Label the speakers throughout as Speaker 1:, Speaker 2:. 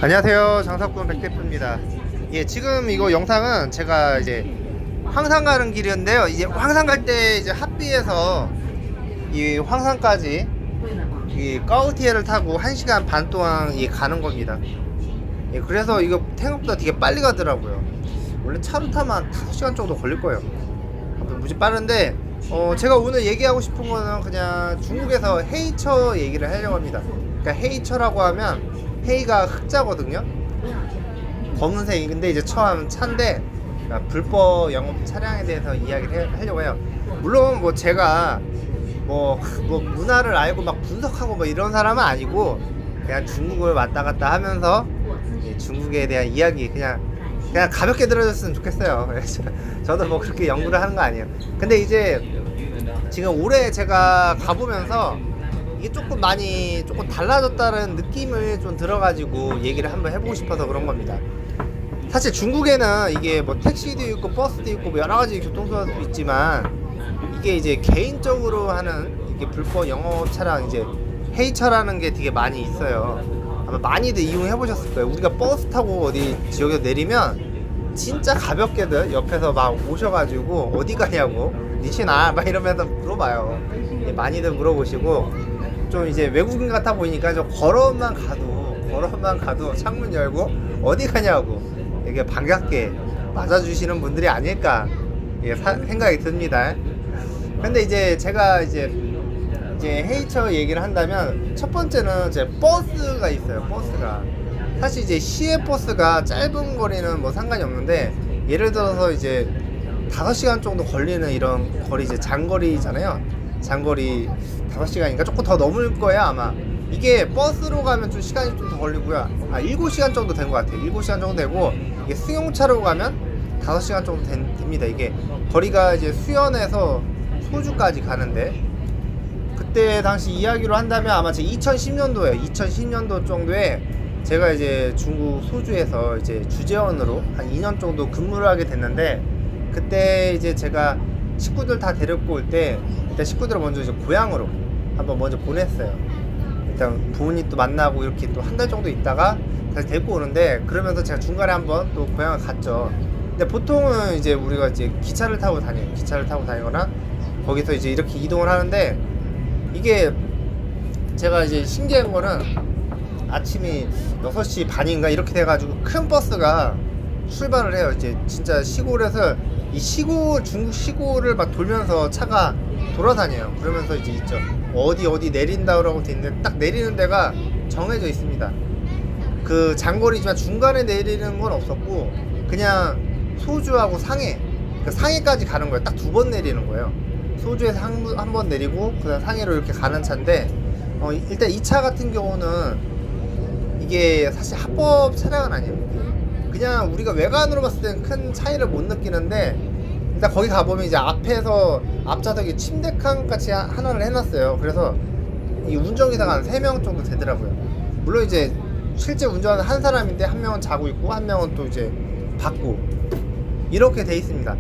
Speaker 1: 안녕하세요, 장사꾼 백대표입니다. 예, 지금 이거 영상은 제가 이제 황산 가는 길이었는데요. 이제 황산 갈 때 이제 합비에서 이 황산까지 이 까우티에를 타고 1시간 반 동안 가는 겁니다. 예, 그래서 이거 생각보다 되게 빨리 가더라고요. 원래 차로 타면 5시간 정도 걸릴 거예요. 무지 빠른데 제가 오늘 얘기하고 싶은 거는 그냥 중국에서 헤이처 얘기를 하려고 합니다. 그러니까 헤이처라고 하면 헤이가 흑자거든요. 검은색이 근데 이제 처음 차인데 불법 영업 차량에 대해서 이야기를 하려고 해요. 물론 뭐 제가 뭐 문화를 알고 막 분석하고 뭐 이런 사람은 아니고 그냥 중국을 왔다 갔다 하면서 중국에 대한 이야기 그냥 가볍게 들어줬으면 좋겠어요. 저도 뭐 그렇게 연구를 하는 거 아니에요. 근데 이제 지금 올해 제가 가보면서 이게 조금 달라졌다는 느낌을 좀 들어가지고 얘기를 한번 해보고 싶어서 그런 겁니다. 사실 중국에는 이게 뭐 택시도 있고 버스도 있고 뭐 여러가지 교통수단도 있지만 이게 이제 개인적으로 하는 이게 불법 영업 차량 이제 헤이처라는 게 되게 많이 있어요. 아마 많이들 이용해 보셨을 거예요. 우리가 버스 타고 어디 지역에 내리면 진짜 가볍게들 옆에서 막 오셔가지고 어디 가냐고 니시나 막 이러면서 물어봐요. 많이들 물어보시고 좀 이제 외국인 같아 보이니까 좀 걸어만 가도 창문 열고 어디 가냐고 이게 반갑게 맞아주시는 분들이 아닐까 생각이 듭니다. 근데 이제 제가 이제 헤이처 얘기를 한다면 첫 번째는 이제 버스가 있어요. 버스가 사실 이제 시외 버스가 짧은 거리는 뭐 상관이 없는데 예를 들어서 이제 5시간 정도 걸리는 이런 거리 이제 장거리잖아요. 장거리 5시간인가 조금 더 넘을 거야 아마. 이게 버스로 가면 좀 시간이 좀 더 걸리고요. 7시간 정도 된 것 같아요. 7시간 정도 되고 이게 승용차로 가면 5시간 정도 됩니다. 이게 거리가 이제 수연에서 소주까지 가는데 그때 당시 이야기로 한다면 아마 제 2010년도에 2010년도 정도에 제가 이제 중국 소주에서 이제 주재원으로 한 2년 정도 근무를 하게 됐는데 그때 이제 제가 식구들 다 데리고 올 때 일단 식구들을 먼저 이제 고향으로 한번 먼저 보냈어요. 일단 부모님 또 만나고 이렇게 또 한 달 정도 있다가 다시 데리고 오는데 그러면서 제가 중간에 한번 또 고향을 갔죠. 근데 보통은 이제 우리가 이제 기차를 타고 다니거나 거기서 이제 이렇게 이동을 하는데 이게 제가 이제 신기한 거는 아침이 6시 반인가 이렇게 돼가지고 큰 버스가 출발을 해요. 이제 진짜 시골에서 중국 시골을 막 돌면서 차가 돌아다녀요. 그러면서 이제 있죠. 어디 내린다고 돼 있는데 딱 내리는 데가 정해져 있습니다. 그 장거리지만 중간에 내리는 건 없었고 그냥 소주하고 상해, 그 상해까지 가는 거예요. 딱 2번 내리는 거예요. 소주에서 한 번 내리고 그다음 상해로 이렇게 가는 차인데 일단 이 차 같은 경우는 이게 사실 합법 차량은 아니에요. 그냥 우리가 외관으로 봤을 때는 큰 차이를 못 느끼는데 일단 거기 가보면 이제 앞에서 앞좌석에 침대칸 같이 하나를 해놨어요. 그래서 이 운전기사가 한 3명 정도 되더라고요. 물론 이제 실제 운전하는 한 사람인데 한 명은 자고 있고 한 명은 또 이제 받고 이렇게 돼 있습니다.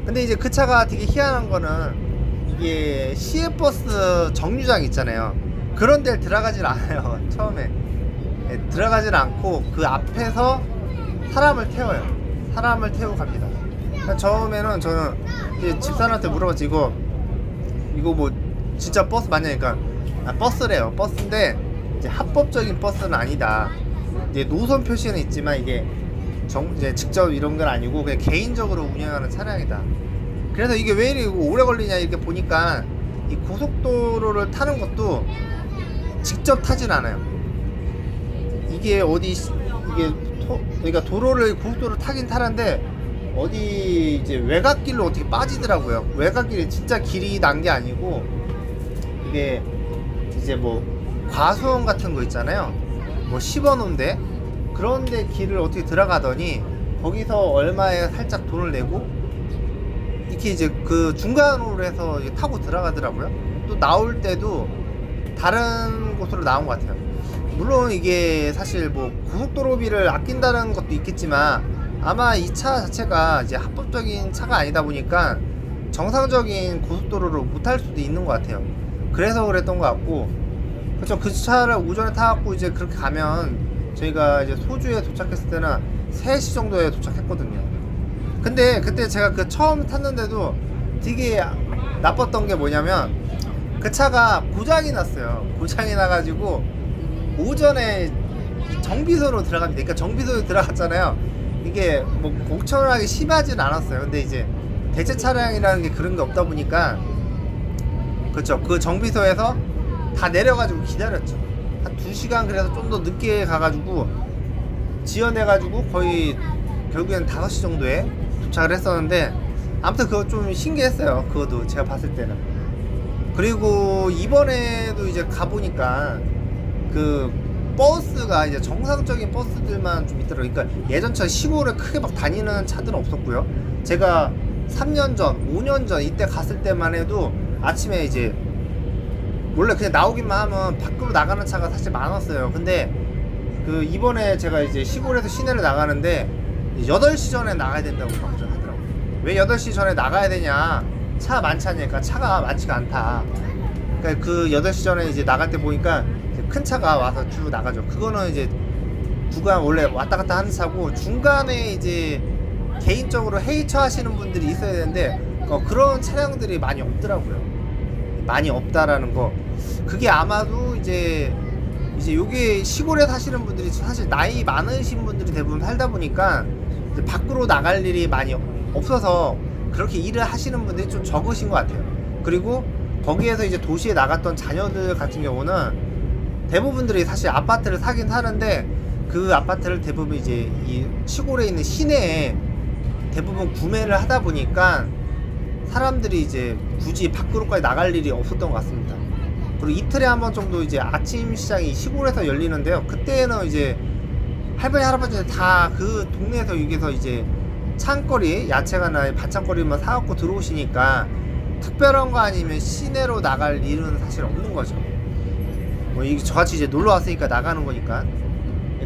Speaker 1: 근데 이제 그 차가 되게 희한한 거는 이게 시외버스 정류장 있잖아요. 그런 데를 들어가질 않아요. 처음에 들어가질 않고 그 앞에서 사람을 태워요. 사람을 태우고 갑니다. 처음에는 저는 이제 집사람한테 물어봤지 이거 뭐 진짜 버스 맞냐니까 버스래요. 버스인데 이제 합법적인 버스는 아니다. 이제 노선 표시는 있지만 이게 이제 직접 이런 건 아니고 그냥 개인적으로 운영하는 차량이다. 그래서 이게 왜 이렇게 오래 걸리냐 이렇게 보니까 이 고속도로를 타는 것도 직접 타진 않아요. 이게 그러니까 고속도로를 타긴 타는데 어디 이제 외곽길로 어떻게 빠지더라고요. 외곽길이 진짜 길이 난 게 아니고 이게 이제 뭐 과수원 같은 거 있잖아요. 뭐 10원인데 그런데 길을 어떻게 들어가더니 거기서 얼마에 살짝 돈을 내고 이렇게 이제 그 중간으로 해서 타고 들어가더라고요. 또 나올 때도 다른 곳으로 나온 것 같아요. 물론 이게 사실 뭐 고속도로비를 아낀다는 것도 있겠지만 아마 이 차 자체가 이제 합법적인 차가 아니다 보니까 정상적인 고속도로를 못 탈 수도 있는 것 같아요. 그래서 그랬던 것 같고, 그렇죠. 그 차를 오전에 타갖고 이제 그렇게 가면 저희가 이제 소주에 도착했을 때는 3시 정도에 도착했거든요. 근데 그때 제가 그 처음 탔는데도 되게 나빴던 게 뭐냐면 그 차가 고장이 났어요. 고장이 나가지고 오전에 정비소로 들어갑니다. 그러니까 정비소에 들어갔잖아요. 이게 뭐 공천하게 심하진 않았어요. 근데 이제 대체 차량이라는 게 그런 게 없다 보니까 그렇죠. 그 정비소에서 다 내려가지고 기다렸죠. 한 2시간 그래서 좀 더 늦게 가가지고 지연해가지고 거의 결국엔 5시 정도에 도착을 했었는데 아무튼 그거 좀 신기했어요. 그것도 제가 봤을 때는. 그리고 이번에도 이제 가보니까 그 버스가 이제 정상적인 버스들만 좀 있더라고요. 그러니까 예전처럼 시골에 크게 막 다니는 차들은 없었고요. 제가 3년 전, 5년 전 이때 갔을 때만 해도 아침에 이제 원래 그냥 나오기만 하면 밖으로 나가는 차가 사실 많았어요. 근데 그 이번에 제가 이제 시골에서 시내를 나가는데 8시 전에 나가야 된다고 막 하더라고요. 왜 8시 전에 나가야 되냐? 차 많지 않으니까. 차가 많지가 않다. 그러니까 그 8시 전에 이제 나갈 때 보니까 큰 차가 와서 쭉 나가죠. 그거는 이제 구간 원래 왔다 갔다 하는 차고 중간에 이제 개인적으로 헤이처 하시는 분들이 있어야 되는데 그런 차량들이 많이 없더라고요. 많이 없다라는 거. 그게 아마도 이제 요게 시골에 사시는 분들이 사실 나이 많으신 분들이 대부분 살다 보니까 이제 밖으로 나갈 일이 많이 없어서 그렇게 일을 하시는 분들이 좀 적으신 것 같아요. 그리고 거기에서 이제 도시에 나갔던 자녀들 같은 경우는 대부분들이 사실 아파트를 사긴 사는데 그 아파트를 대부분 이제 이 시골에 있는 시내에 대부분 구매를 하다 보니까 사람들이 이제 굳이 밖으로까지 나갈 일이 없었던 것 같습니다. 그리고 이틀에 한 번 정도 이제 아침 시장이 시골에서 열리는데요. 그때는 이제 할머니 할아버지들 다 그 동네에서 여기서 이제 창거리 야채가나 반찬거리만 사갖고 들어오시니까 특별한 거 아니면 시내로 나갈 일은 사실 없는 거죠. 뭐 이게 저같이 이제 놀러 왔으니까 나가는 거니까.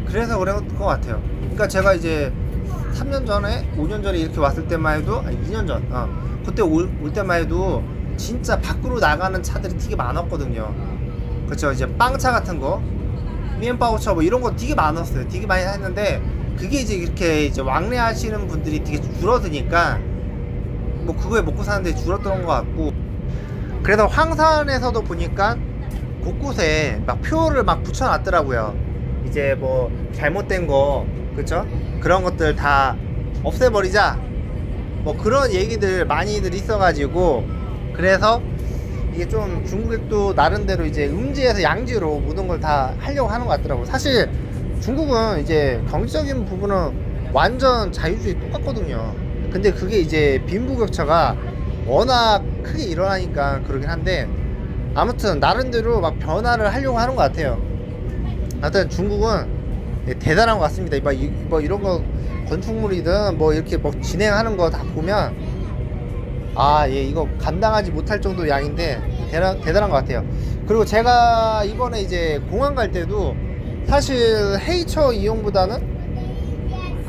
Speaker 1: 그래서 그런 것 같아요. 그러니까 제가 이제 3년 전에 5년 전에 이렇게 왔을 때만 해도 2년 전 그때 올 때만 해도 진짜 밖으로 나가는 차들이 되게 많았거든요. 그쵸. 이제 빵차 같은 거 미엔바오차 뭐 이런 거 되게 많았어요. 되게 많이 했는데 그게 이제 이렇게 이제 왕래하시는 분들이 되게 줄어드니까 뭐 그거에 먹고 사는데 줄었던 것 같고. 그래서 황산에서도 보니까 곳곳에 막 표를 막 붙여놨더라고요. 이제 뭐 잘못된 거 그쵸? 그런 것들 다 없애버리자 뭐 그런 얘기들 많이들 있어가지고 그래서 이게 좀 중국도 나름대로 이제 음지에서 양지로 모든 걸 다 하려고 하는 것 같더라고요. 사실 중국은 이제 경제적인 부분은 완전 자유주의 똑같거든요. 근데 그게 이제 빈부격차가 워낙 크게 일어나니까 그러긴 한데 아무튼 나름대로 막 변화를 하려고 하는 것 같아요. 하여튼 중국은 대단한 것 같습니다. 뭐 이런 거 건축물이든 뭐 이렇게 뭐 진행하는 거 다 보면 이거 감당하지 못할 정도 양인데 대단한 것 같아요. 그리고 제가 이번에 이제 공항 갈 때도 사실 헤이처 이용보다는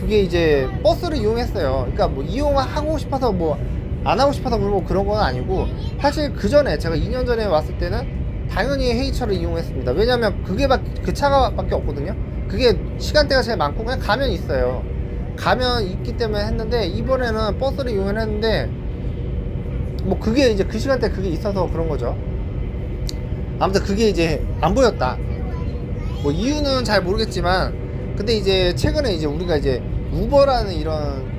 Speaker 1: 그게 이제 버스를 이용했어요. 그러니까 뭐 이용하고 싶어서 뭐 안 하고 싶어서 뭐 그런 건 아니고 사실 그 전에 제가 2년 전에 왔을 때는 당연히 헤이처를 이용했습니다. 왜냐면 그 차가 밖에 없거든요. 그게 시간대가 제일 많고 그냥 가면 있어요. 가면 있기 때문에 했는데 이번에는 버스를 이용을 했는데 뭐 그게 이제 그 시간대 그게 있어서 그런 거죠. 아무튼 그게 이제 안 보였다. 뭐 이유는 잘 모르겠지만 근데 이제 최근에 이제 우리가 이제 우버라는 이런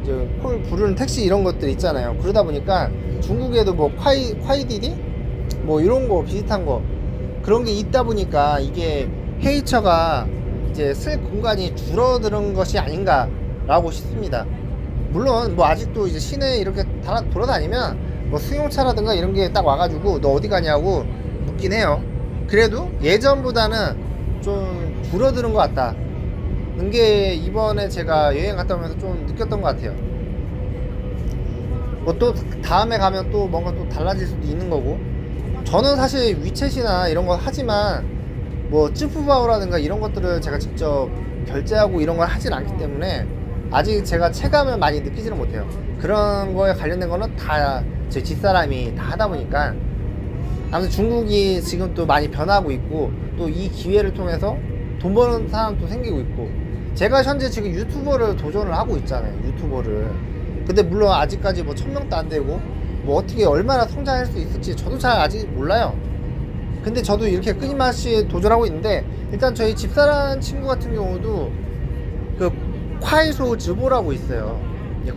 Speaker 1: 이제 콜 부르는 택시 이런 것들 있잖아요. 그러다 보니까 중국에도 뭐 콰이디디 뭐 이런 거 비슷한 거 그런 게 있다 보니까 이게 헤이처가 이제 쓸 공간이 줄어드는 것이 아닌가라고 싶습니다. 물론 뭐 아직도 이제 시내에 이렇게 돌아다니면 뭐 승용차라든가 이런 게 딱 와가지고 너 어디 가냐고 묻긴 해요. 그래도 예전보다는 좀 줄어드는 것 같다. 게 이번에 제가 여행 갔다 오면서 좀 느꼈던 것 같아요. 뭐 또 다음에 가면 또 뭔가 또 달라질 수도 있는 거고. 저는 사실 위챗이나 이런 거 하지만 뭐 쯔푸바오라든가 이런 것들을 제가 직접 결제하고 이런 걸 하진 않기 때문에 아직 제가 체감을 많이 느끼지는 못해요. 그런 거에 관련된 거는 다 제 집사람이 다 하다 보니까. 아무튼 중국이 지금 또 많이 변하고 있고 또 이 기회를 통해서 돈 버는 사람도 생기고 있고, 제가 현재 지금 유튜버를 도전을 하고 있잖아요. 유튜버를. 근데 물론 아직까지 뭐 1000명도 안 되고 뭐 어떻게 얼마나 성장할 수 있을지 저도 잘 아직 몰라요. 근데 저도 이렇게 끊임없이 도전하고 있는데, 일단 저희 집사람 친구 같은 경우도 그 콰이쇼 즈보라고 있어요.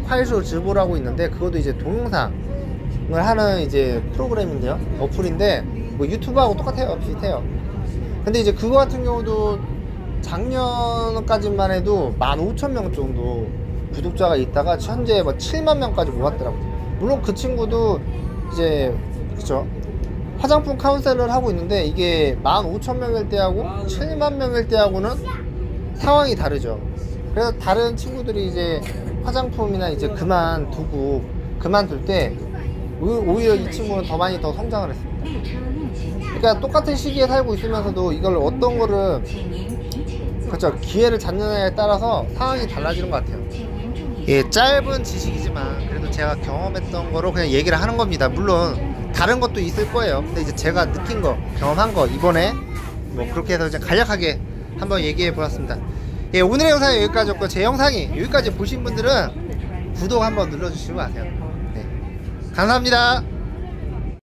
Speaker 1: 콰이쇼 즈보라고 있는데, 그것도 이제 동영상을 하는 이제 프로그램인데요, 어플인데 뭐 유튜브하고 똑같아요. 비슷해요. 근데 이제 그거 같은 경우도 작년까지만 해도 15,000명 정도 구독자가 있다가 현재 뭐 7만 명까지 모았더라고요. 물론 그 친구도 이제 그쵸, 화장품 카운셀러를 하고 있는데, 이게 15,000명일 때하고 7만 명일 때하고는 상황이 다르죠. 그래서 다른 친구들이 이제 화장품이나 이제 그만둘 때 오히려 이 친구는 더 많이 더 성장을 했습니다. 그러니까 똑같은 시기에 살고 있으면서도 이걸 어떤 거를 그렇죠, 기회를 잡느냐에 따라서 상황이 달라지는 것 같아요. 예, 짧은 지식이지만 그래도 제가 경험했던 거로 그냥 얘기를 하는 겁니다. 물론 다른 것도 있을 거예요. 근데 이제 제가 느낀 거, 경험한 거, 이번에 뭐 그렇게 해서 이제 간략하게 한번 얘기해 보았습니다. 예, 오늘의 영상은 여기까지였고, 제 영상이 여기까지 보신 분들은 구독 한번 눌러주시고 가세요. 네, 감사합니다.